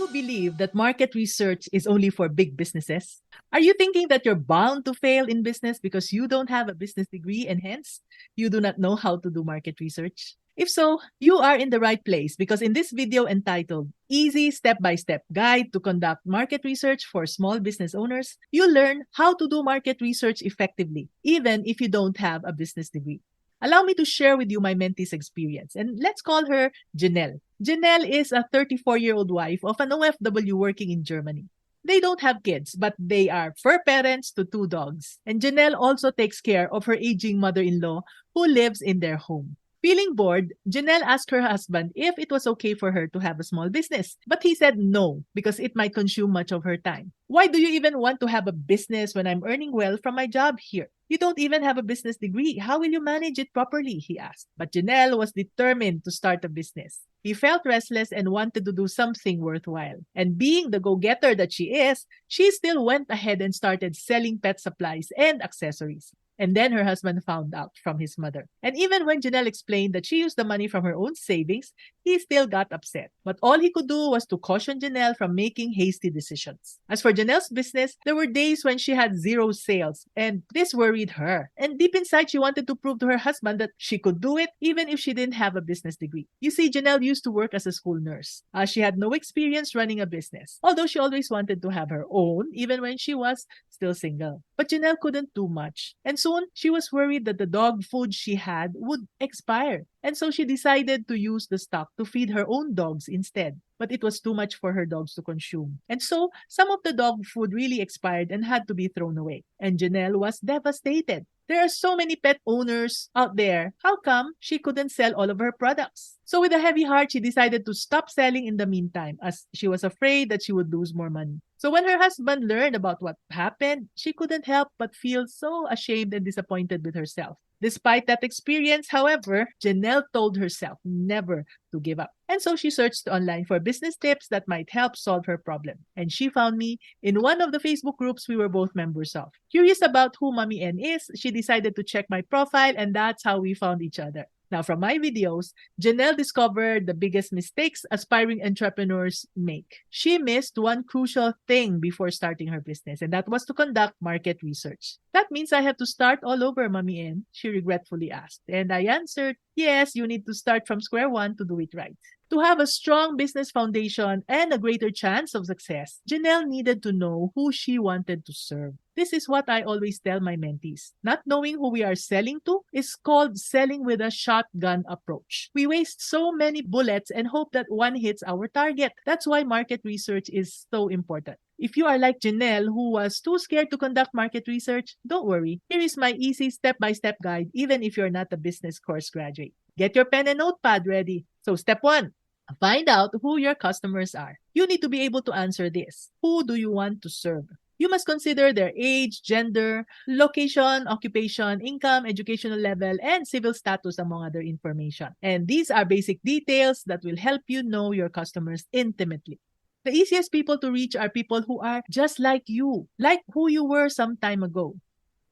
you believe that market research is only for big businesses? Are you thinking that you're bound to fail in business because you don't have a business degree and hence you do not know how to do market research? If so, you are in the right place because in this video entitled Easy Step-by-Step Guide to Conduct Market Research for Small Business Owners, you'll learn how to do market research effectively, even if you don't have a business degree. Allow me to share with you my mentee's experience, and let's call her Janelle. Janelle is a 34-year-old wife of an OFW working in Germany. They don't have kids, but they are fur parents to 2 dogs. And Janelle also takes care of her aging mother-in-law who lives in their home. Feeling bored, Janelle asked her husband if it was okay for her to have a small business. But he said no, because it might consume much of her time. Why do you even want to have a business when I'm earning well from my job here? You don't even have a business degree. How will you manage it properly? He asked. But Janelle was determined to start a business. He felt restless and wanted to do something worthwhile. And being the go-getter that she is, she still went ahead and started selling pet supplies and accessories. And then her husband found out from his mother. And even when Janelle explained that she used the money from her own savings, he still got upset. But all he could do was to caution Janelle from making hasty decisions. As for Janelle's business, there were days when she had 0 sales, and this worried her. And deep inside, she wanted to prove to her husband that she could do it even if she didn't have a business degree. You see, Janelle used to work as a school nurse. She had no experience running a business, although she always wanted to have her own, even when she was still single. But Janelle couldn't do much. And soon, she was worried that the dog food she had would expire. And so she decided to use the stock to feed her own dogs instead. But it was too much for her dogs to consume. And so, some of the dog food really expired and had to be thrown away. And Janelle was devastated. There are so many pet owners out there. How come she couldn't sell all of her products? So with a heavy heart, she decided to stop selling in the meantime as she was afraid that she would lose more money. So when her husband learned about what happened, she couldn't help but feel so ashamed and disappointed with herself. Despite that experience, however, Janelle told herself never to give up. And so she searched online for business tips that might help solve her problem. And she found me in one of the Facebook groups we were both members of. Curious about who Mommy N is, she decided to check my profile, and that's how we found each other. Now, from my videos, Janelle discovered the biggest mistakes aspiring entrepreneurs make. She missed one crucial thing before starting her business, and that was to conduct market research. That means I have to start all over, Mommy N, she regretfully asked. And I answered, yes, you need to start from square one to do it right. To have a strong business foundation and a greater chance of success, Janelle needed to know who she wanted to serve. This is what I always tell my mentees. Not knowing who we are selling to is called selling with a shotgun approach. We waste so many bullets and hope that one hits our target. That's why market research is so important. If you are like Janelle, who was too scared to conduct market research, don't worry. Here is my easy step-by-step guide, even if you're not a business course graduate. Get your pen and notepad ready. So step 1, find out who your customers are. You need to be able to answer this. Who do you want to serve? You must consider their age, gender, location, occupation, income, educational level, and civil status, among other information. And these are basic details that will help you know your customers intimately. The easiest people to reach are people who are just like you, like who you were some time ago.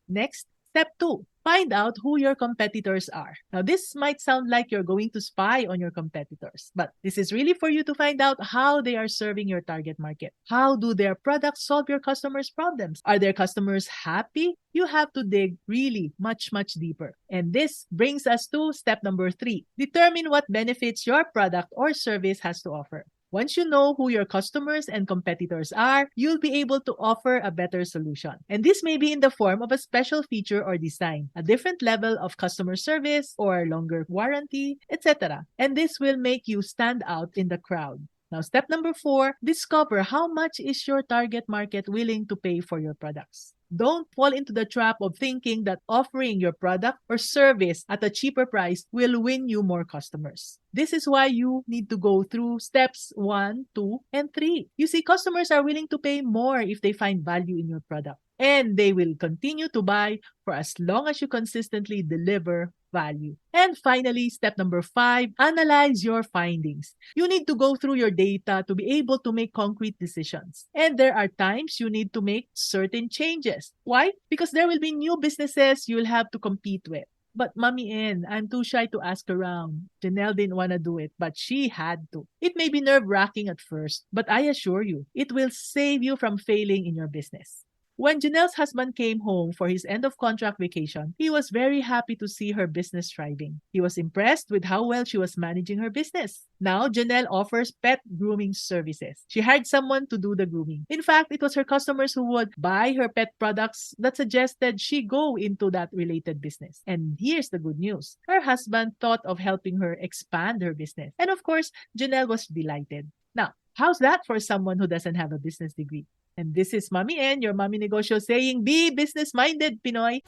Next, step 2. Find out who your competitors are. Now, this might sound like you're going to spy on your competitors, but this is really for you to find out how they are serving your target market. How do their products solve your customers' problems? Are their customers happy? You have to dig really much deeper. And this brings us to step number 3. Determine what benefits your product or service has to offer. Once you know who your customers and competitors are, you'll be able to offer a better solution. And this may be in the form of a special feature or design, a different level of customer service or longer warranty, etc. And this will make you stand out in the crowd. Now, step number 4, discover how much is your target market willing to pay for your products. Don't fall into the trap of thinking that offering your product or service at a cheaper price will win you more customers. This is why you need to go through steps 1, 2, and 3. You see, customers are willing to pay more if they find value in your product. And they will continue to buy for as long as you consistently deliver value. And finally, step number 5, analyze your findings. You need to go through your data to be able to make concrete decisions. And there are times you need to make certain changes. Why? Because there will be new businesses you'll have to compete with. But Mommy N, I'm too shy to ask around. Janelle didn't want to do it, but she had to. It may be nerve-wracking at first, but I assure you, it will save you from failing in your business. When Janelle's husband came home for his end of contract vacation, he was very happy to see her business thriving. He was impressed with how well she was managing her business. Now, Janelle offers pet grooming services. She hired someone to do the grooming. In fact, it was her customers who would buy her pet products that suggested she go into that related business. And here's the good news. Her husband thought of helping her expand her business. And of course, Janelle was delighted. Now, how's that for someone who doesn't have a business degree? And this is Mommy N, your Mommy Negosyo saying, be business-minded, Pinoy.